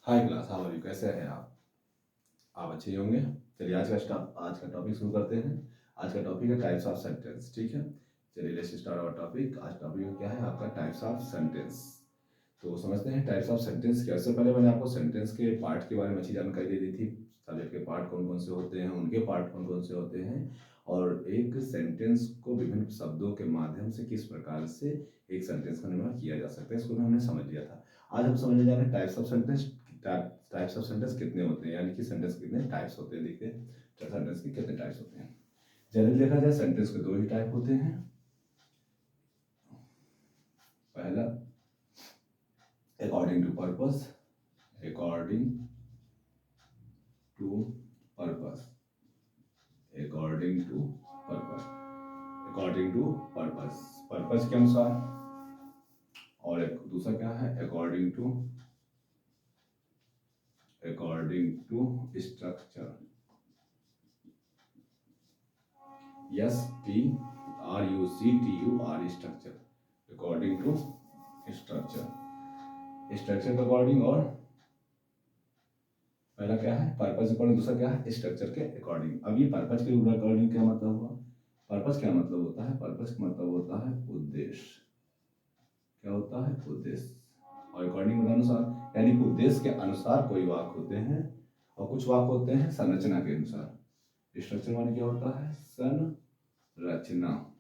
Hi class, how are you? कैसे हैं आप अच्छे ही होंगे। चलिए आज का टॉपिक शुरू करते हैं। आज का टॉपिक है टाइप्स ऑफ सेंटेंस। ठीक है, चलिए लेट्स स्टार्ट आवर टॉपिक। आज टॉपिक क्या है आपका? Types of sentence. तो समझते हैं टाइप्स ऑफ सेंटेंस क्या। इससे पहले मैंने आपको सेंटेंस के पार्ट के बारे में अच्छी जानकारी दे दी थी। सब्जेक्ट के पार्ट कौन कौन से होते हैं, उनके पार्ट कौन कौन से होते हैं, और एक सेंटेंस को विभिन्न शब्दों के माध्यम से किस प्रकार से एक सेंटेंस का निर्माण किया जा सकता है, इसको हमने समझ लिया था। आज हम समझने जा रहे हैं types of sentence. Types of sentence कितने होते हैं, यानी कि सेंटेंस कितने टाइप्स होते हैं। देखते हैं सेंटेंस के कितने टाइप्स होते हैं। जनरली देखा जाए सेंटेंस के दो ही टाइप होते हैं। पहला according to purpose, according to purpose, according to purpose, according to purpose, purpose के अनुसार। और एक दूसरा क्या है? According to structure. STRUCTUR, structure, according to structure, structure के अकॉर्डिंग। और पहला क्या है? पर्पस अकॉर्डिंग, दूसरा क्या है? स्ट्रक्चर के अकॉर्डिंग। अब ये पर्पस के अकॉर्डिंग क्या मतलब हुआ? पर्पस क्या मतलब होता है? पर्पस का मतलब होता है उद्देश्य। क्या होता है? उद्देश्य। और अकॉर्डिंग के अनुसार, यानी कि उद्देश्य के अनुसार कोई वाक्य होते हैं, और कुछ वाक्य होते हैं संरचना के अनुसार। स्ट्रक्चर माने क्या होता है? संरचना।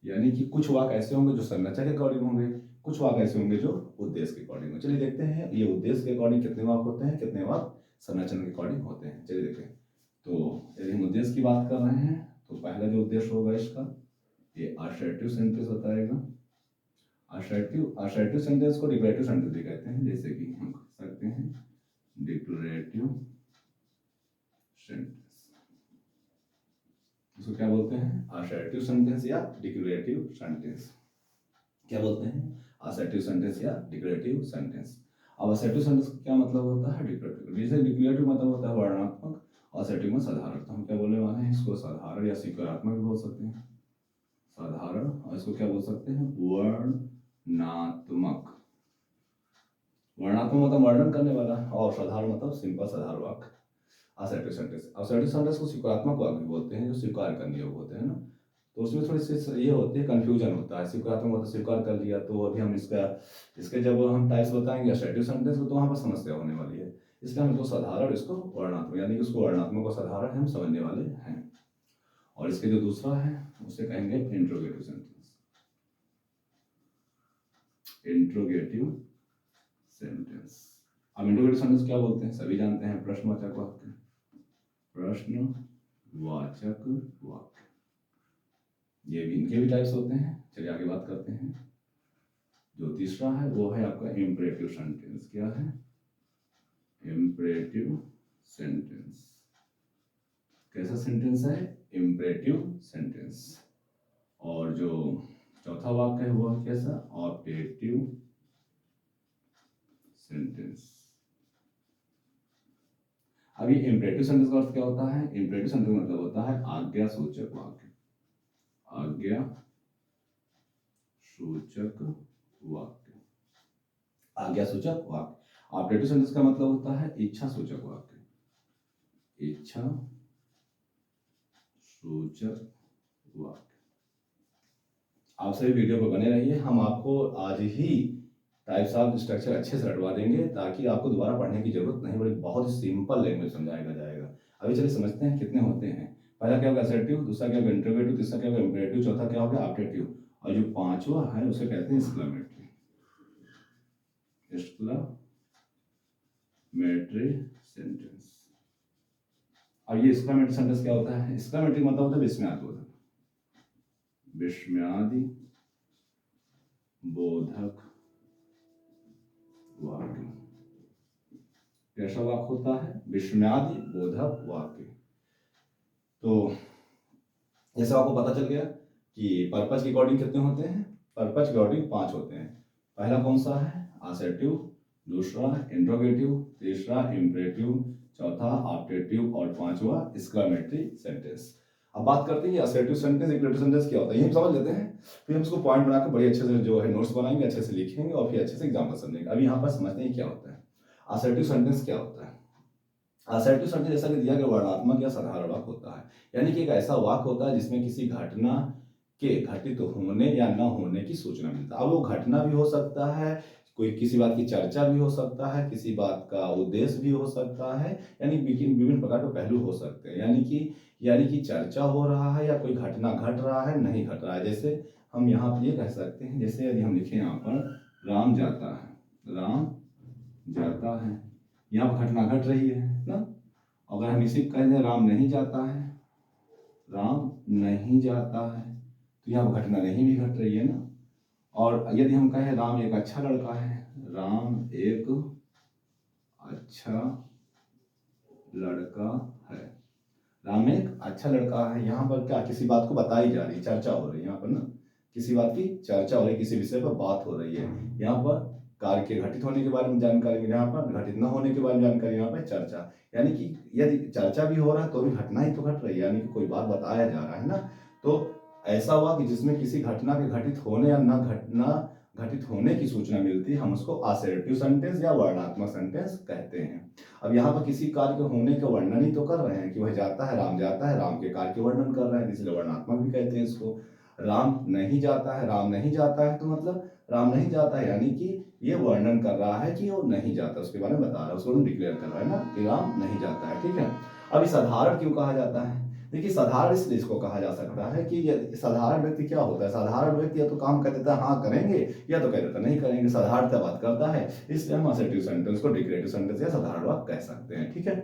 यानी कि कुछ वाक्य ऐसे होंगे जो संरचना के अकॉर्डिंग होंगे, कुछ वाक्य ऐसे होंगे जो उद्देश्य के अकॉर्डिंग होंगे। चलिए देखते हैं ये उद्देश्य के अकॉर्डिंग कितने वाक्य होते हैं, कितने वाक्य संरचना के अकॉर्डिंग होते हैं। चलिए देखें। तो यदि हम उद्देश्य की बात कर रहे हैं तो पहला जो उद्देश्य होगा इसका, ये असर्टिव सेंटेंस बताएगा। असर्टिव सेंटेंस को डिक्लेरेटिव सेंटेंस भी कहते हैं। जैसे कि हम कह सकते हैं डिक्लेरेटिव सेंटेंस, इसको क्या बोलते हैं? असर्टिव सेंटेंस या डिक्लेरेटिव सेंटेंस। क्या बोलते हैं? असर्टिव सेंटेंस या डिक्लेरेटिव सेंटेंस। अब असर्टिव सेंटेंस का क्या मतलब होता है? डिक्लेरेटिव। जैसे डिक्लेरेटिव मतलब होता है वर्णनात्मक, असर्टिव में साधारण। तो हम क्या बोलने वाले हैं? इसको साधारण या स्वीकारात्मक भी बोल सकते हैं, साधारण। और इसको क्या बोल सकते हैं? वर्णनात्मक। वर्णनात्मक मतलब वर्णन करने वाला, और साधारण मतलब सिंपल साधारण वाक्य। असर्टिव सेंटेंस को स्वीकारात्मक वाक्य भी बोलते हैं, जो स्वीकार करने योग्य होते हैं ना। तो उसमें थोड़ी सी ये होती है, कंफ्यूजन होता है। स्वीकारात्मक मतलब स्वीकार कर लिया, तो अभी हम इसके जब हम टाइप्स बताएंगे असर्टिव सेंटेंस को, तो वहाँ पर समस्या होने वाली है। इसलिए हम इसको साधारण, इसको वर्णनात्मक, यानी कि उसको वर्णनात्मक और साधारण हम समझने वाले हैं। और इसके जो दूसरा है उसे कहेंगे इंट्रोगेटिव सेंटेंस। Interrogative sentence. अब इंट्रोगेटिव सेंटेंस क्या बोलते हैं? सभी जानते हैं, प्रश्नवाचक वाक्य। प्रश्नवाचक वाक्य, ये भी इनके भी टाइप्स होते हैं। चलिए आगे बात करते हैं। जो तीसरा है वो है आपका इंपरेटिव सेंटेंस। क्या है? Imperative sentence. कैसा सेंटेंस है? Imperative sentence. और जो चौथा वाक्य है वो कैसा? Objective sentence. अभी इंपरेटिव सेंटेंस का अर्थ क्या होता है? इंपरेटिव सेंटेंस मतलब होता है आज्ञा सूचक वाक्य। आज्ञा सूचक वाक्य, आज्ञा सूचक वाक्य। ऑब्जेक्टिव सेंटेंस का मतलब होता है इच्छा सूचक वाक्य। इच्छा सूचक वाक्य। आप सभी वीडियो पर बने रहिए, हम आपको आज ही टाइप्स ऑफ स्ट्रक्चर अच्छे से रटवा देंगे, ताकि आपको दोबारा पढ़ने की जरूरत नहीं पड़े। बहुत ही सिंपल लैंग्वेज समझाया जाएगा। अभी चलिए समझते हैं कितने होते हैं। पहला क्या होगा? असर्टिव, दूसरा क्या होगा? इंट्रोगेटिव, तीसरा क्या होगा? इंपरेटिव, चौथा क्या होगा? ऑब्जेक्टिव, और जो पांचवा है उसे कहते हैं एक्सक्लेमेटरी। Exclamatory sentence. अब ये एक्सक्लेमेटरी सेंटेंस क्या होता है? एक्सक्लेमेटरी मतलब होता है विस्मयादिबोधक। विस्मयादि बोधक वाक्य। कैसा वाक्य होता है? विस्मयादि बोधक वाक्य। तो जैसे आपको पता चल गया कि पर्पज के अकॉर्डिंग कितने होते हैं। पर्पज के अकॉर्डिंग 5 होते हैं। पहला कौन सा है? असर्टिव, दूसरा इंट्रोगेटिव, तीसरा इंपरेटिव, चौथा ऑब्जेक्टिव, और पांचवा एक्सक्लेमेटरी सेंटेंस। अब बात करते हैं असर्टिव सेंटेंस, इंपरेटिव सेंटेंस क्या होता है, ये हम समझ लेते हैं। फिर हम इसको पॉइंट बनाकर बड़े अच्छे से जो है नोट्स बनाएंगे, अच्छे से लिखेंगे, और फिर अच्छे से एग्जाम्पल समझेंगे। अभी यहाँ पर समझते हैं क्या होता है। असर्टिव सेंटेंस क्या होता है? असर्टिव सेंटेंस जैसा कि दिया गया वर्णात्मक या साधारण वाक्य होता है, यानी कि एक ऐसा वाक्य होता है जिसमें किसी घटना के घटित होने या न होने की सूचना मिलता है। अब वो घटना भी हो सकता है, कोई किसी बात की चर्चा भी हो सकता है, किसी बात का उद्देश्य भी हो सकता है, यानी विभिन्न प्रकार के पहलू हो सकते हैं। यानी कि चर्चा हो रहा है या कोई घटना घट रहा है, नहीं घट रहा है। जैसे हम यहाँ पर ये कह सकते हैं, जैसे यदि हम लिखें यहाँ पर राम जाता है, राम जाता है, यहाँ पर घटना घट रही है ना। अगर हम इसी कह दें राम नहीं जाता है, राम नहीं जाता है, तो यहाँ पर घटना नहीं भी घट रही है ना। और यदि हम कहें राम एक अच्छा लड़का है, राम एक अच्छा लड़का है, राम एक अच्छा लड़का है, यहाँ पर क्या किसी बात को बताई जा रही है, चर्चा हो रही है यहाँ पर ना, किसी बात की चर्चा हो रही है, किसी विषय पर बात हो रही है। यहाँ पर कार्य के घटित होने के बारे में जानकारी, यहाँ पर घटित न होने के बारे में जानकारी, यहाँ पर चर्चा। यानी कि यदि चर्चा भी हो रहा है तो भी घटना ही तो घट रही है, यानी कि कोई बात बताया जा रहा है ना। तो ऐसा हुआ कि जिसमें किसी घटना के घटित होने या न घटना घटित होने की सूचना मिलती है, हम उसको असर्टिव सेंटेंस या वर्णात्मक सेंटेंस कहते हैं। अब यहाँ पर किसी कार्य के होने का वर्णन ही तो कर रहे हैं कि वह जाता है, राम जाता है, राम के कार्य के वर्णन कर रहे हैं, इसलिए वर्णात्मक भी कहते हैं इसको। राम नहीं जाता है, राम नहीं जाता है, तो मतलब राम नहीं जाता है, यानी कि ये वर्णन कर रहा है कि वो नहीं जाता, उसके बारे में बता रहा है, उसको डिक्लेयर कर रहा है ना कि राम नहीं जाता है। ठीक है, अभी साधारण क्यों कहा जाता है? देखिए, साधारण इसलिए इसको कहा जा सकता है कि साधारण व्यक्ति क्या होता है, साधारण व्यक्ति या तो काम कर देता है हाँ करेंगे, या तो कह देता नहीं करेंगे, साधारणतः बात करता है, इसलिए हम असर्टिव सेंटेंस को डिक्लेरेटिव सेंटेंस या साधारण वाक्य कह सकते हैं। ठीक है,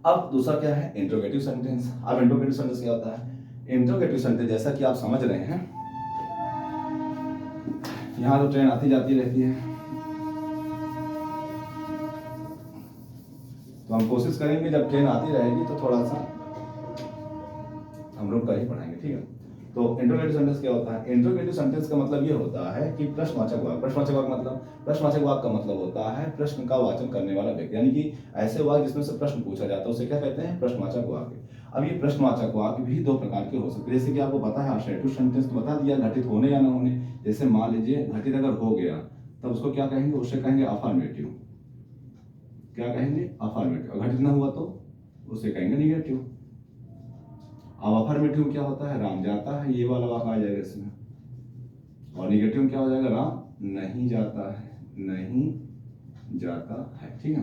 अब दूसरा क्या है, इंट्रोगेटिव सेंटेंस। अब इंट्रोगेटिव सेंटेंस क्या होता है? इंट्रोगेटिव सेंटेंस जैसा कि आप समझ रहे हैं, यहाँ तो ट्रेन आती जाती रहती है, तो हम कोशिश करेंगे जब ट्रेन आती रहेगी तो थोड़ा सा हम लोग कर ही पढ़ाएंगे। ठीक है, तो इंट्रोगेटिव सेंटेंस क्या होता है? इंट्रोगेटिव सेंटेंस का मतलब ये होता है कि प्रश्नवाचक वाक्य। प्रश्नवाचक वाक्य मतलब, प्रश्नवाचक वाक्य का मतलब होता है प्रश्न का वाचन करने वाला व्यक्ति, यानी कि ऐसे वाक्य जिसमें से प्रश्न पूछा जाता है उसे क्या कहते हैं? प्रश्नवाचक वाक्य। अब ये प्रश्नवाचक वाक्य भी दो प्रकार के हो सकते हैं, जैसे कि आपको पता है असर्टिव सेंटेंस तो बता दिया, घटित होने या न होने। जैसे मान लीजिए घटित अगर हो गया तब उसको क्या कहेंगे? उसे कहेंगे अफर्मेटिव। क्या कहेंगे? अफर्मेटिव। घटित न हुआ तो उसे कहेंगे निगेटिव। अब अफर्मेटिव क्या होता है? राम जाता है, ये वाला वाक्य आ जाएगा इसमें। और निगेटिव क्या हो जाएगा? राम नहीं जाता है, नहीं जाता है। ठीक है,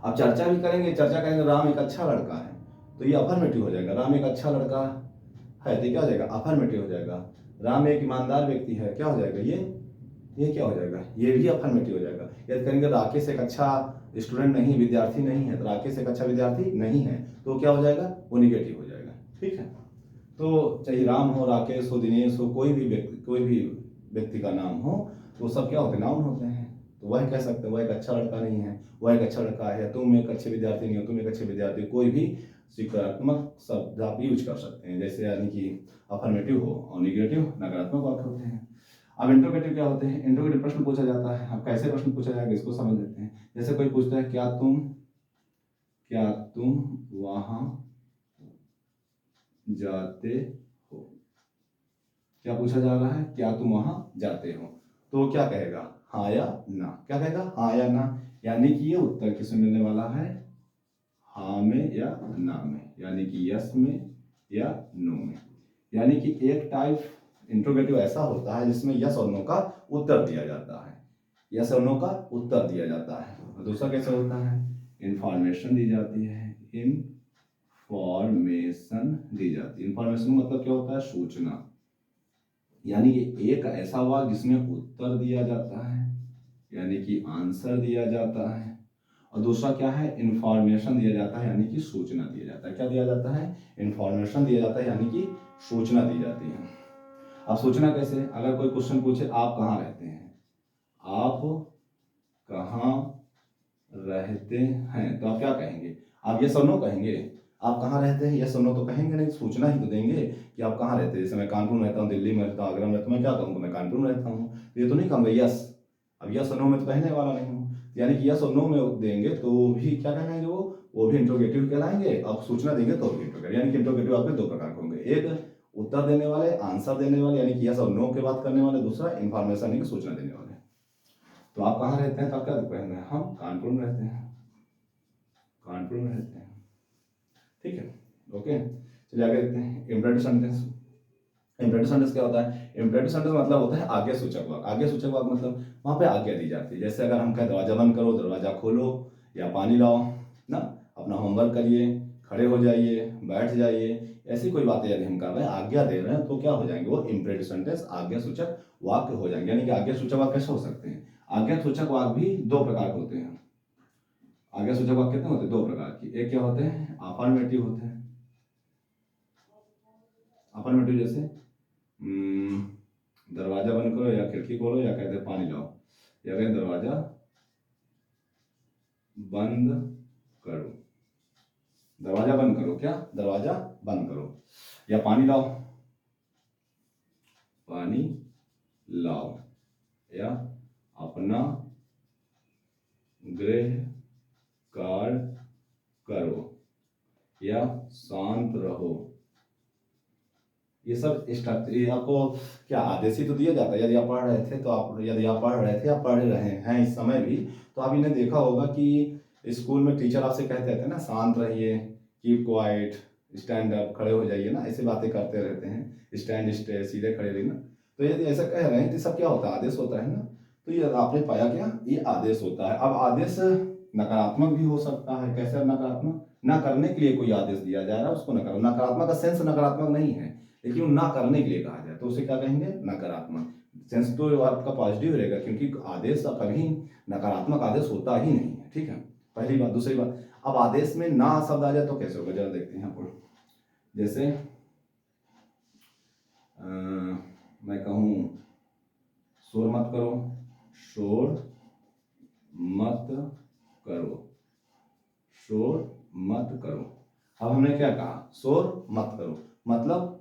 अब चर्चा भी करेंगे, चर्चा करेंगे राम एक अच्छा लड़का है, तो ये अफर्मेटिव हो जाएगा। राम एक अच्छा लड़का है तो क्या हो जाएगा? अफर्मेटिव हो जाएगा। राम एक ईमानदार व्यक्ति है, क्या हो जाएगा? ये क्या हो जाएगा? ये भी अफर्मेटिव हो जाएगा। यदि करेंगे राकेश एक अच्छा स्टूडेंट नहीं, विद्यार्थी नहीं है, तो राकेश एक अच्छा विद्यार्थी नहीं है, तो क्या हो जाएगा? वो निगेटिव हो जाएगा। ठीक है, तो चाहे राम हो, राकेश हो, दिनेश हो, कोई भी व्यक्ति का नाम हो, तो सब क्या होते हैं? नाउन होते हैं। तो वह कह सकते हैं वह एक अच्छा लड़का नहीं है, वह एक अच्छा लड़का है, तुम एक अच्छे विद्यार्थी नहीं हो, तुम एक अच्छे विद्यार्थी, कोई भी सकारात्मक शब्द आप यूज कर सकते हैं, जैसे यानी कि अफर्मेटिव हो, और निगेटिव नकारात्मक वाक्य होते हैं। अब इंट्रोगेटिव क्या होते हैं? इंट्रोगेटिव प्रश्न पूछा जाता है। अब कैसे प्रश्न पूछा जाएगा इसको समझ लेते हैं। जैसे कोई पूछता है क्या तुम वहां जाते हो? क्या पूछा जा रहा है? क्या तुम वहां जाते हो? तो क्या कहेगा? हाँ या ना। क्या कहेगा? हाँ या ना, यानी कि ये उत्तर किसमें मिलने वाला है? हाँ में या ना में, यानी कि यस में या नो में। यानी कि एक टाइप इंट्रोगेटिव ऐसा होता है जिसमें यस और नो का उत्तर दिया जाता है, यस और नो का उत्तर दिया जाता है। और दूसरा कैसे होता है? इंफॉर्मेशन दी जाती है, इंफॉर्मेशन दी जाती है। इंफॉर्मेशन मतलब क्या होता है? सूचना। यानी कि एक ऐसा वाक्य जिसमें उत्तर दिया जाता है, यानी कि आंसर दिया जाता है, और दूसरा क्या है? इंफॉर्मेशन दिया जाता है, यानी कि सूचना दिया जाता है। क्या दिया जाता है? इंफॉर्मेशन दिया जाता है, यानी कि सूचना दी जाती है। अब सूचना कैसे? अगर कोई क्वेश्चन पूछे आप कहाँ रहते हैं, आप कहाँ रहते हैं, तो आप क्या कहेंगे? आप यस और नो कहेंगे? आप कहाँ रहते हैं, यस और नो तो कहेंगे नहीं, सूचना ही तो देंगे कि आप कहाँ रहते हैं। जैसे मैं कानपुर में रहता हूँ, दिल्ली में रहता हूँ, आगरा में रहता हूँ, मैं क्या कहूँगा? मैं कानपुर में रहता हूँ। ये तो नहीं कहूँगा यस। अब यस और नो में तो कहने वाला नहीं हूँ, यानी कि यस और नो में देंगे तो भी क्या कहेंगे? वो भी इंट्रोगेटिव कहलाएंगे। अब सूचना देंगे तो भी इंट्रोगेटिव, यानी कि इंट्रोगेटिव आपके दो प्रकार के होंगे, एक उत्तर देने वाले, आंसर देने वाले, यानी कि यस और नो की बात करने वाले, दूसरा इंफॉर्मेशन यानी कि सूचना देने वाले। तो आप कहाँ रहते हैं, तो आप क्या कहेंगे, हम कानपुर में रहते हैं, कानपुर में रहते हैं। ठीक है, ओके। चलिए आगे देखते हैं इम्परेटिव सेंटेंस। इम्परेटिव सेंटेंस क्या होता है, इम्परेटिव सेंटेंस मतलब होता है आज्ञा सूचक वाक्य। आज्ञा सूचक वाक्य मतलब वहां पे आज्ञा दी जाती है। जैसे अगर हम कहें दरवाजा बंद करो, दरवाजा खोलो, या पानी लाओ ना, अपना होमवर्क करिए, खड़े हो जाइए, बैठ जाइए, ऐसी कोई बातें यदि हम कर रहे हैं, आज्ञा दे रहे हैं, तो क्या हो जाएंगे, वो इम्परेटिव सेंटेंस आज्ञा सूचक वाक्य हो जाएंगे। यानी कि आज्ञा सूचक वाक्य कैसे हो सकते हैं, आज्ञा सूचक वाक्य भी दो प्रकार के होते हैं। आज्ञा सूचक वाक्य कितने होते हैं, दो प्रकार की। एक क्या होते हैं, अफर्मेटिव होते हैं। अफर्मेटिव जैसे दरवाजा बंद करो, या खिड़की खोलो, या कहते हैं पानी लाओ, या कहते दरवाजा बंद करो, दरवाजा बंद करो, क्या, दरवाजा बंद करो, या पानी लाओ, पानी लाओ, या अपना गृह कार्य करो, या शांत रहो। ये सब स्ट्रक्चर, ये आपको क्या आदेश ही तो दिया जाता है। यदि आप पढ़ रहे थे तो आप, यदि आप पढ़ रहे थे, आप पढ़ रहे हैं इस समय भी, तो आप इन्हें देखा होगा कि स्कूल में टीचर आपसे कहते थे ना, शांत रहिए, कीप क्वाइट, स्टैंड अप, खड़े हो जाइए ना, ऐसे बातें करते रहते हैं, स्टैंड स्टे, सीधे खड़े रहिए ना। तो यदि ऐसा कह रहे हैं तो सब क्या होता है, आदेश होता है ना। तो ये आपने पाया क्या, ये आदेश होता है। अब आदेश नकारात्मक भी हो सकता है। कैसे नकारात्मक, ना करने के लिए कोई आदेश दिया जा रहा है, उसको नकारात्मक का सेंस नकारात्मक नहीं है, लेकिन ना करने के लिए कहा जाए तो उसे क्या कहेंगे, नकारात्मक। सेंस तो आपका पॉजिटिव रहेगा, क्योंकि आदेश कभी नकारात्मक आदेश होता ही नहीं है। ठीक है, पहली बात। दूसरी बात, अब आदेश में ना शब्द आ जाए तो कैसे होगा, जरा देखते हैं आपको। जैसे मैं कहूँ शोर मत करो, शोर मत करो, शोर मत करो। अब हमने क्या कहा, शोर मत करो मतलब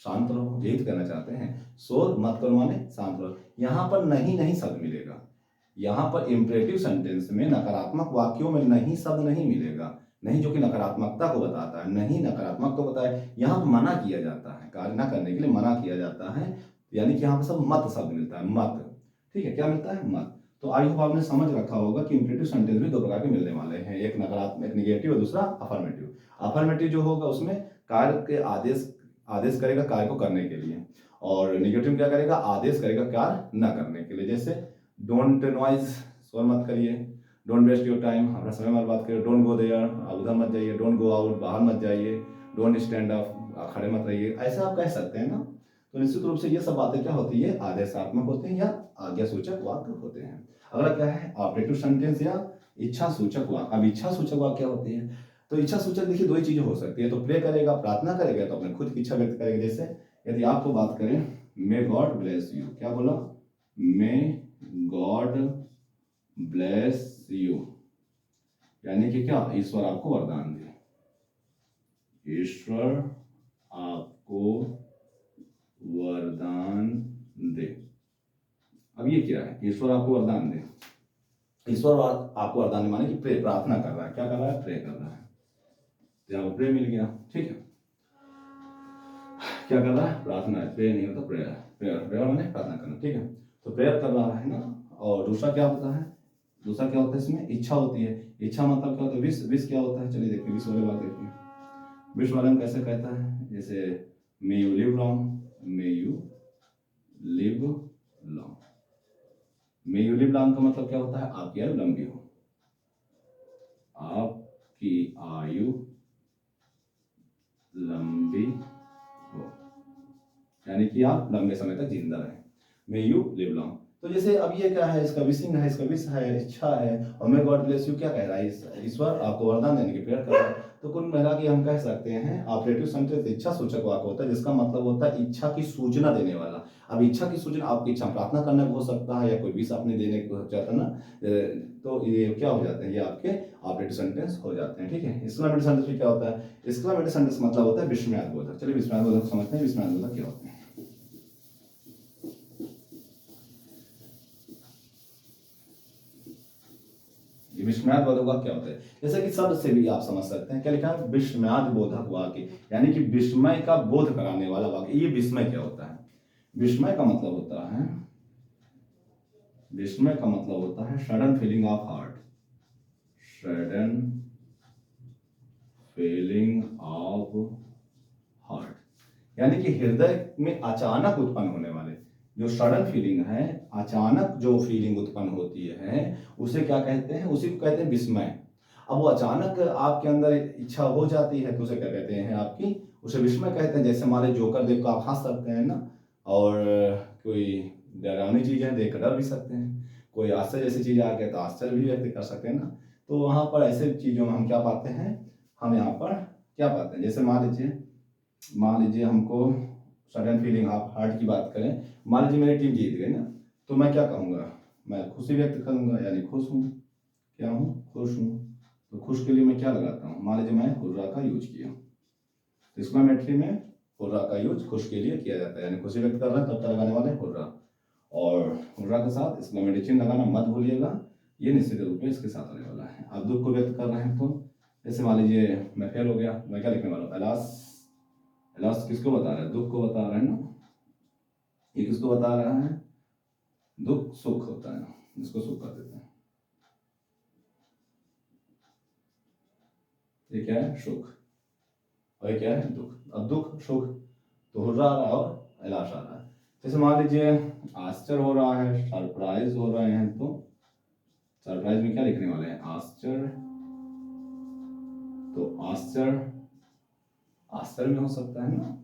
शांत रहो, यही तो कहना चाहते हैं। शोर मत करो माने शांत रहो। यहां पर नहीं नहीं शब्द मिलेगा। यहां पर इंपरेटिव सेंटेंस में नकारात्मक वाक्यों में नहीं शब्द नहीं मिलेगा। नहीं जो कि नकारात्मकता को बताता है, नहीं नकारात्मक को बताए। यहां पर मना किया जाता है, कार्य ना करने के लिए मना किया जाता है, यानी कि यहाँ पर सब मत शब्द मिलता है, मत। ठीक है, क्या मिलता है, मत। तो आई होप आपने समझ रखा होगा कि इंपरेटिव सेंटेंस भी दो प्रकार के मिलने वाले हैं, एक नकारात्मक, एक निगेटिव, और दूसरा अफर्मेटिव। अफर्मेटिव जो होगा उसमें कार्य के आदेश करेगा कार्य को करने के लिए, और निगेटिव क्या करेगा, आदेश करेगा कार्य न करने के लिए। जैसे डोंट नॉइज, शोर मत करिए, डोंट वेस्ट योर टाइम, अपना समय मत बात करिए, डोंट गो देयर, उधर मत जाइए, डोंट गो आउट, बाहर मत जाइए, डोंट स्टैंड अप, खड़े मत रहिए, ऐसे आप कह सकते हैं ना। तो निश्चित रूप से ये सब बातें क्या होती है, आदेशात्मक होते हैं या आज्ञा सूचक वाक्य होते हैं। अगला क्या है, ऑपरेटिव सेंटेंस या इच्छा सूचक वाक्य। अब इच्छा सूचक वाक्य क्या होती है, तो इच्छा सूचक देखिए दो ही चीजें हो सकती है, तो प्रे करेगा, प्रार्थना करेगा, तो अपने खुद की इच्छा व्यक्त करेगा। जैसे यदि आपको बात करें, मे गॉड ब्लेस यू, क्या बोला, मे गॉड ब्लेस यू, यानी कि क्या, ईश्वर आपको वरदान दे, ईश्वर आपको वरदान दे। अब ये क्या है, ईश्वर आपको वरदान दे, ईश्वर आपको वरदान दे माने कि प्रे, प्रार्थना कर रहा है, क्या कर रहा है, प्रे कर रहा है, जब प्रे मिल गया। ठीक है, क्या कर रहा है, प्रार्थना है, प्रे नहीं होता प्रेयर, प्रेयर प्रेयर माने प्रार्थना करना। ठीक है, तो प्रेयर कर रहा है ना। और दूसरा क्या होता है, दूसरा क्या होता है, इसमें इच्छा होती है। इच्छा मतलब क्या होता है, विश, विश क्या होता है, चलिए देखते हैं, विश वाले बात देखते हैं। विश वाले में कैसे कहता है, जैसे may you live long, may you live long. May you live long का मतलब क्या होता है, आपकी आयु लंबी हो, आपकी आयु लंबी हो, यानी कि आप लंबे समय तक जिंदा रहें, मे यू लिव लॉन्ग। तो जैसे अब ये क्या है, इसका विशिंग है, इसका विश है, इच्छा है, और मे गॉड ब्लेस यू क्या कह रहा है, ईश्वर आपको वरदान देने की प्रेयर कर रहा है। तो कुल मिला के हम कह सकते हैं ऑपरेटिव सेंटेंस इच्छा सूचक वाक्य होता है, जिसका मतलब होता है इच्छा की सूचना देने वाला। अब इच्छा की सूचना, आपकी इच्छा प्रार्थना करने को हो सकता है, या कोई विश आपने देने को चाहता ना, तो ये क्या हो जाते हैं, ये आपके ऑपरेटिव सेंटेंस हो जाते हैं। ठीक है, एक्सक्लेमेटरी सेंटेंस क्या होता है, एक्सक्लेमेटरी सेंटेंस मतलब होता है विस्मयादिबोधक। चलिए विस्मयादिबोधक समझते हैं, विस्मयादिबोधक क्या होते हैं। विस्मयादिबोधक वाक्य क्या होता है, जैसे कि शब्द से भी आप समझ सकते हैं, क्या लिखा है, विस्मयादिबोधक वाक्य, यानी कि विस्मय का बोध कराने वाला वाक्य। ये विस्मय क्या होता है, विस्मय का मतलब होता है विस्मय का मतलब होता है sudden feeling of heart, sudden feeling of heart, यानी कि हृदय में अचानक उत्पन्न होने वाले जो सडन फीलिंग है, अचानक जो फीलिंग उत्पन्न होती है उसे क्या कहते हैं, उसी को कहते हैं विस्मय। अब वो अचानक आपके अंदर इच्छा हो जाती है तो उसे क्या कहते हैं, आपकी उसे विस्मय कहते हैं। जैसे हमारे जोकर देख कर आप हंस सकते हैं ना, और कोई डरावनी चीजें देख कर डर भी सकते हैं, कोई आश्चर्य जैसी चीज आ गया तो आश्चर्य भी व्यक्त कर सकते हैं ना। तो वहां पर ऐसे चीजों में हम क्या पाते हैं, हम यहाँ पर क्या पाते हैं, जैसे मान लीजिए हमको सडन फीलिंग ऑफ हार्ट की बात करें, मान लीजिए मेरी टीम जीत गई ना, तो मैं क्या कहूँगा, मैं खुशी व्यक्त करूँगा, यानी खुश हूँ, क्या हूँ, खुश हूँ। तो खुश के लिए मैं क्या लगाता हूँ, मान लीजिए मैं हुर्रा का यूज किया, तो एक्सक्लेमेटरी में हुर्रा का यूज खुश के लिए किया जाता है, यानी खुशी व्यक्त कर रहे हैं तब तक लगाने वाले हुर्रा, और हुर्रा के साथ एक्सक्लेमेटरी चिन्ह लगाना मत भूलिएगा, ये निश्चित रूप में इसके साथ आने वाला है। आप दुख को व्यक्त कर रहे हैं तो जैसे मान लीजिए मैं फेल हो गया, मैं क्या लिखने वाला हूँ, अलास। अलास किसको बता रहा है, दुख को बता रहा है ना, ये किसको बता रहा है, दुख सुख होता है, जिसको सुख कर देते हैं, ये क्या है, सुख, और ये क्या है, दुख। अब दुख सुख तो हुर्रा आ रहा है और अलास आ रहा है। जैसे मान लीजिए आश्चर्य हो रहा है, सरप्राइज हो रहे हैं, तो सरप्राइज में क्या लिखने वाले हैं, आश्चर्य, तो आश्चर्य आश्चर्य में हो सकता है ना,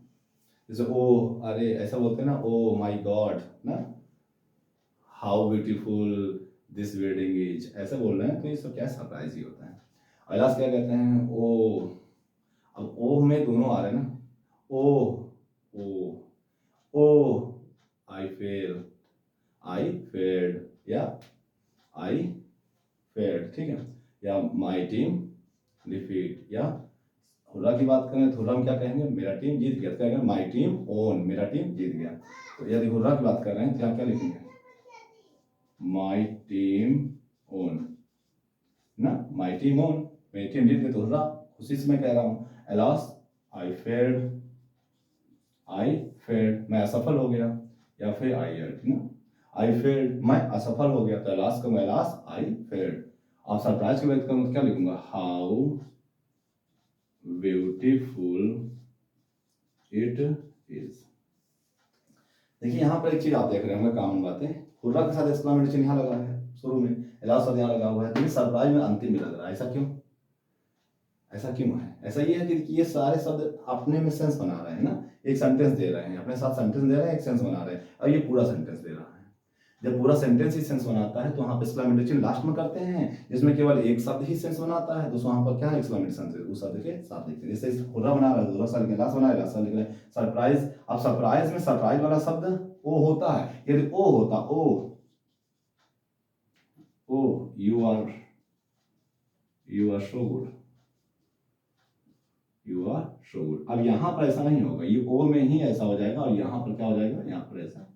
जैसे ओ, अरे ऐसा बोलते हैं ना, ओ माय गॉड ना, how beautiful this wedding is, ऐसा बोल रहे हैं, तो ये सब क्या सरप्राइज ही होता है। अलास क्या कहते हैं, ओ, अब ओ में दोनों आ रहे हैं ना, ओ ओ ओ, आई फेल्ड या आई फेल्ड, ठीक है, या माई टीम डिफीट, या हुर्रा की बात करें तो हुर्रा में क्या कहेंगे, मेरा टीम जीत गया, तो कहेंगे माई टीम ओन, मेरा टीम जीत गया। तो यदि हुर्रा की बात कर रहे हैं तो यहाँ क्या लिखेंगे, माई टीम ओन ना, माई टीम ओन, मेरी टीम जीत गई तो हुर्रा, खुशी से मैं कह रहा हूँ। अलास आई फेल्ड मैं असफल हो गया, या फिर आई ना, आई फेल्ड मैं असफल हो गया, तो अलास का मैं अलास आई फेल्ड। और सरप्राइज की बात करूँ तो क्या लिखूंगा, हाउ ब्यूटीफुल इट इज। देखिए यहाँ पर एक चीज आप देख रहे होंगे, कॉमन बात है, हुर्रा के साथ एक्सक्लेमेटरी चिन्ह यहाँ लगा है शुरू में, अलास साथ यहाँ लगा हुआ है, तो ये सरप्राइज में अंतिम में लग रहा है, ऐसा क्यों, ऐसा क्यों है, ऐसा ये है कि ये सारे शब्द अपने में सेंस बना रहे हैं ना, एक सेंटेंस दे रहे हैं, अपने साथ सेंटेंस दे रहे हैं, एक सेंस बना रहे हैं, और ये पूरा सेंटेंस दे रहा है। जब पूरा सेंटेंस ही सेंस बनाता है तो वहाँ पे एक्सक्लेमेटरी चिन्ह लास्ट में करते हैं, जिसमें केवल एक शब्द ही सेंस बनाता है तो वहाँ पर क्या है, एक्सक्लेमेटरी सेंस उस शब्द के साथ लिखते हैं। जैसे हुर्रा बना रहा है, हुर्रा साल के लास्ट बना रहा है, लास्ट साल लिख रहे हैं, सरप्राइज, अब सरप्राइज में सरप्राइज वाला शब्द ओ होता है, यदि ओ होता, O you are so good, you are so good. अब यहाँ पर ऐसा नहीं होगा, ये ओ में ही ऐसा हो जाएगा, और यहाँ पर क्या हो जाएगा, यहाँ पर ऐसा,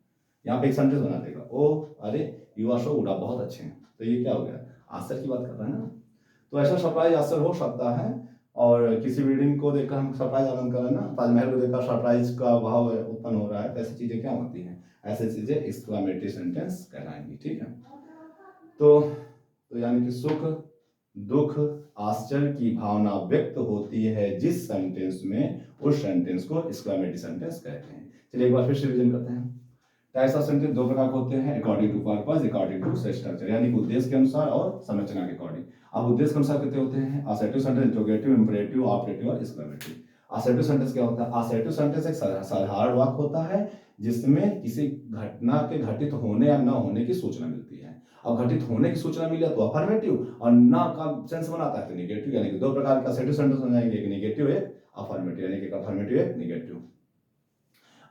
यहाँ पे एक सेंटेंस बना देगा, ओ अरे यू आर सो गुड, आप बहुत अच्छे हैं, तो ये क्या हो गया, आश्चर्य की बात कर रहा है ना। तो ऐसा सरप्राइज आश्चर्य हो सकता है, और किसी बिल्डिंग को देखकर हम सरप्राइज आनंद कर रहे हैं ना, ताजमहल को देखकर सरप्राइज का भाव उत्पन्न हो रहा है, तो ऐसी चीजें क्या होती हैं, ऐसी चीजें एक्सक्लेमेटरी सेंटेंस कहलाएंगी, ठीक है। तो यानी कि सुख दुख आश्चर्य की भावना व्यक्त होती है जिस सेंटेंस में, उस सेंटेंस को एक्सक्लेमेटरी सेंटेंस कहते हैं। चलिए एक बार फिर से रिवीजन करते हैं। टाइप्स ऑफ सेंटेंस दो प्रकार के होते हैं, according to purpose, according to structure, यानी कि उद्देश्य के अनुसार और संरचना के अकॉर्डिंग। अब उद्देश्य के अनुसार कितने होते हैं, assertive sentence, interrogative, imperative, operative और एक्सक्लेमेटरी। असर्टिव सेंटेंस क्या होता है, असर्टिव सेंटेंस एक साधारण वाक्य होता है जिसमें किसी घटना के घटित होने या न होने की सूचना मिलती है। अब घटित होने की सूचना मिले तो अफर्मेटिव, और ना का सेंस बनाता है तो नेगेटिव, यानी कि दो प्रकार का असर्टिव सेंटेंस हो जाएंगे, एक नेगेटिव एक अफर्मेटिव, यानी कि एक अफर्मेटिव एक नेगेटिव।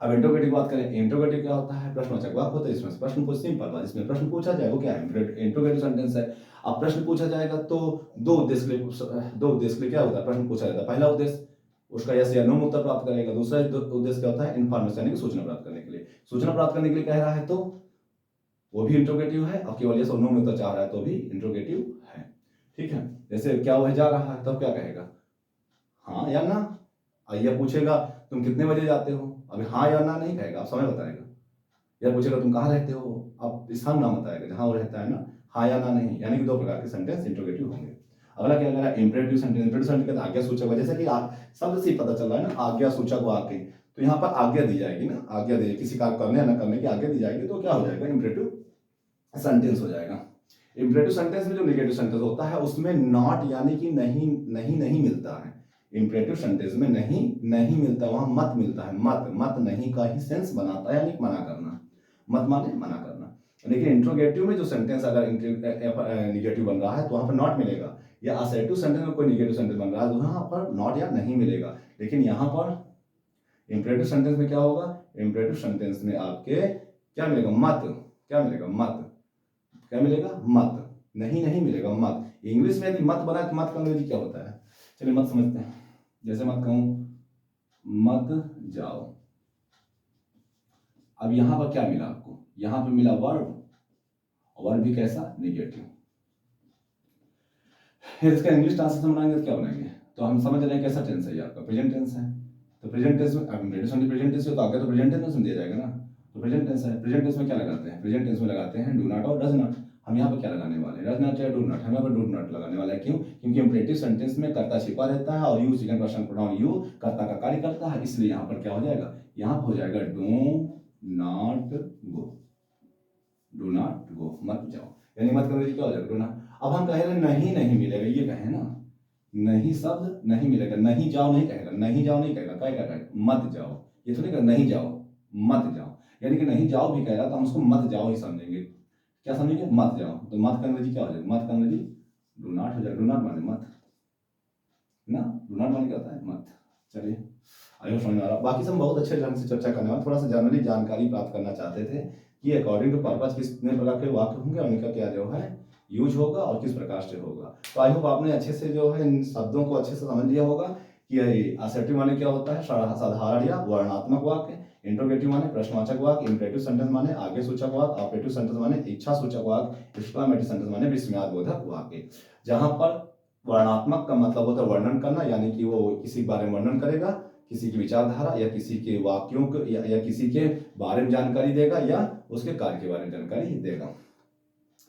अब इंट्रोगेटिव बात करें, इंट्रोगेटिव क्या होता है, प्रश्नवाचक वाक्य होता है जिसमें प्रश्न पूछ, सिंपल बात, जिसमें प्रश्न पूछा जाए वो क्या है, इंट्रोगेटिव सेंटेंस है। अब प्रश्न पूछा जाएगा तो दो उद्देश्य के लिए क्या होता है, प्रश्न पूछा जाता है, पहला उद्देश्य उसका यस या नो में उत्तर प्राप्त करेगा, दूसरा उद्देश्य क्या होता है, इन्फॉर्मेशन यानी कि सूचना प्राप्त करने के लिए, सूचना प्राप्त करने के लिए कह रहा है तो वो भी इंट्रोगेटिव है, अब केवल यस और नो में उत्तर चाह रहा है तो भी इंट्रोगेटिव है, ठीक है। जैसे क्या वह जा रहा है, तब क्या कहेगा, हाँ या ना। यह पूछेगा तुम कितने बजे जाते हो, अभी हाँ या ना नहीं कहेगा, आप समय बताएगा, या पूछेगा तुम कहाँ रहते हो, आप स्थान नाम बताएगा जहाँ वो रहता है ना, हाँ या ना नहीं, यानी कि दो प्रकार के सेंटेंस इंट्रोगेटिव होंगे। अगला क्या कह इंपरेटिव सेंटेंस। इंपरेटिव सेंटेंस आज्ञा सूचक, जैसे कि शब्द से ही पता चल रहा है ना, आज्ञा सूचक वाक्य, तो यहाँ पर आज्ञा दी जाएगी ना, आज्ञा दी, किसी कार्य करने या न करने की आज्ञा दी जाएगी, तो क्या हो जाएगा, इंपरेटिव सेंटेंस हो जाएगा। इंपरेटिव सेंटेंस में जो नेगेटिव सेंटेंस होता है उसमें नॉट यानी कि नहीं नहीं नहीं मिलता है। इंपरेटिव सेंटेंस में नहीं नहीं मिलता, वहां मत मिलता है। मत मत नहीं का ही सेंस बनाता है, यानी मना करना, मत माने मना करना। लेकिन इंट्रोगेटिव में जो सेंटेंस अगर निगेटिव बन रहा है तो वहां पर नॉट मिलेगा, या असर्टिव सेंटेंस में कोई निगेटिव सेंटेंस बन रहा है तो वहां पर नॉट या नहीं मिलेगा। लेकिन यहाँ पर इंपरेटिव सेंटेंस में क्या होगा, इंपरेटिव सेंटेंस में आपके क्या मिलेगा, मत, क्या मिलेगा, मत, क्या मिलेगा, मत, नहीं नहीं मिलेगा, मत। इंग्लिश में यदि मत बना तो मत का अंग्रेजी क्या होता है, चलिए मत समझते हैं। जैसे मत कहूं मत जाओ, अब यहां पर क्या मिला आपको, यहां पर मिला वर्ब, वर्ब भी कैसा, निगेटिव। फिर इसका इंग्लिश ट्रांसलेशन बनाएंगे तो क्या बनाएंगे, तो हम समझ रहे हैं कैसा टेंस है ये आपका, प्रेजेंट टेंस है। तो प्रेजेंट टेंस में अब प्रेजेंट टेंस तो आगे तो प्रेजेंट टेंस में दिया जाएगा ना, तो प्रेजेंट टेंस है। प्रेजेंट टेंस में क्या लगाते हैं, प्रेजेंट टेंस में लगाते हैं डू नॉट और डज नॉट। हम यहाँ पर क्या लगाने वाले हैं, डज नॉट या डू नॉट, हम यहाँ पर डू नॉट लगाने वाले हैं। क्यों, क्योंकि इंपरेटिव सेंटेंस में कर्ता छिपा रहता है और you second person pronoun you कर्ता का कार्य करता है, इसलिए यहाँ पर क्या हो जाएगा, यहाँ पर हो जाएगा do not go, do not go, मत जाओ, यानी मत करने क्या हो जाएगा, डू नॉट। अब हम कह रहे हैं नहीं नहीं मिलेगा, ये कहे ना, नहीं शब्द नहीं मिलेगा, नहीं जाओ नहीं कहेगा, नहीं जाओ नहीं कहेगा, क्या कहेगा, मत जाओ, ये थोड़ी कहेगा नहीं जाओ, मत जाओ, यानी कि नहीं जाओ भी कह रहा तो हम उसको मत जाओ ही समझेंगे। क्या समझेंगे, मत जाओ। तो मत का अंग्रेजी क्या हो जाएगा, मत का अंग्रेजी डू नॉट हो जाएगा। डू नॉट माने मत ना, डू नॉट माने क्या होता है, मत। चलिए आइए समझ में आ रहा। बाकी सब बहुत अच्छे ढंग से चर्चा करने वाले, थोड़ा सा जनरली जानकारी प्राप्त करना चाहते थे कि अकॉर्डिंग टू पर्पज कितने प्रकार के वाक्य होंगे और उनका क्या जो है यूज होगा और किस प्रकार से होगा। तो आई होप आपने अच्छे से जो है इन शब्दों को अच्छे से समझ लिया होगा कि असर्टिव माने क्या होता है, साधारण या वर्णात्मक वाक्य। इंट्रोगेटिव माने प्रश्नवाचक वाक्य। इंपरेटिव सेंटेंस माने आगे सूचक वाक्य। ऑपरेटिव सेंटेंस माने इच्छा सूचक वाक्य। एक्सक्लेमेटरी सेंटेंस माने विस्मयादिबोधक वाक्य। जहां पर वर्णात्मक का मतलब होता है वर्णन करना, यानी कि वो किसी के बारे में वर्णन करेगा, किसी की विचारधारा या किसी के वाक्यों को या किसी के बारे में जानकारी देगा या उसके कार्य के बारे में जानकारी देगा।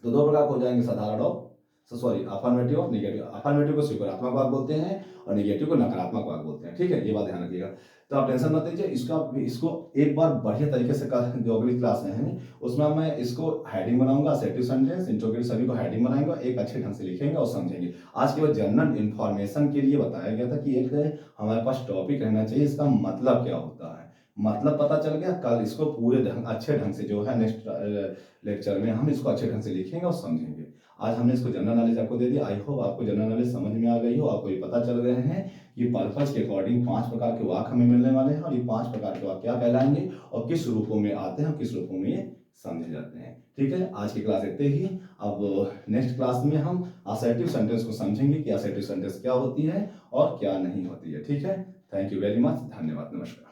तो दो प्रकार हो जाएंगे, साधारण और सॉरी अफर्मेटिव और निगेटिव। अफर्मेटिव को स्वीकारात्मक वाक्य बोलते हैं और निगेटिव को नकारात्मक वाक्य बोलते हैं। ठीक है, ये बात ध्यान रखिएगा। तो आप टेंशन मत लीजिए, इसको एक बार बढ़िया तरीके से जो अगली क्लास में है उसमें मैं इसको हेडिंग बनाऊंगा, असर्टिव सेंटेंस इंट्रोगेटिव सभी को हेडिंग बनाएंगे, एक अच्छे ढंग से लिखेंगे और समझेंगे। आज केवल जनरल इंफॉर्मेशन के लिए बताया गया था कि एक हमारे पास टॉपिक रहना चाहिए, इसका मतलब क्या होता है, मतलब पता चल गया। कल इसको पूरे अच्छे ढंग से जो है नेक्स्ट लेक्चर में हम इसको अच्छे ढंग से लिखेंगे और समझेंगे। आज हमने इसको जनरल नॉलेज आपको दे दिया। आई होप आपको जनरल नॉलेज समझ में आ गई हो, आपको ये पता चल गए हैं कि पर्पज के अकॉर्डिंग 5 प्रकार के वाक्य हमें मिलने वाले हैं और ये 5 प्रकार के वाक्य क्या कहलाएंगे और किस रूपों में आते हैं और किस रूपों में ये समझे जाते हैं। ठीक है, आज की क्लास इतने ही। अब नेक्स्ट क्लास में हम असर्टिव सेंटेंस को समझेंगे कि असर्टिव सेंटेंस क्या होती है और क्या नहीं होती है। ठीक है, थैंक यू वेरी मच, धन्यवाद, नमस्कार।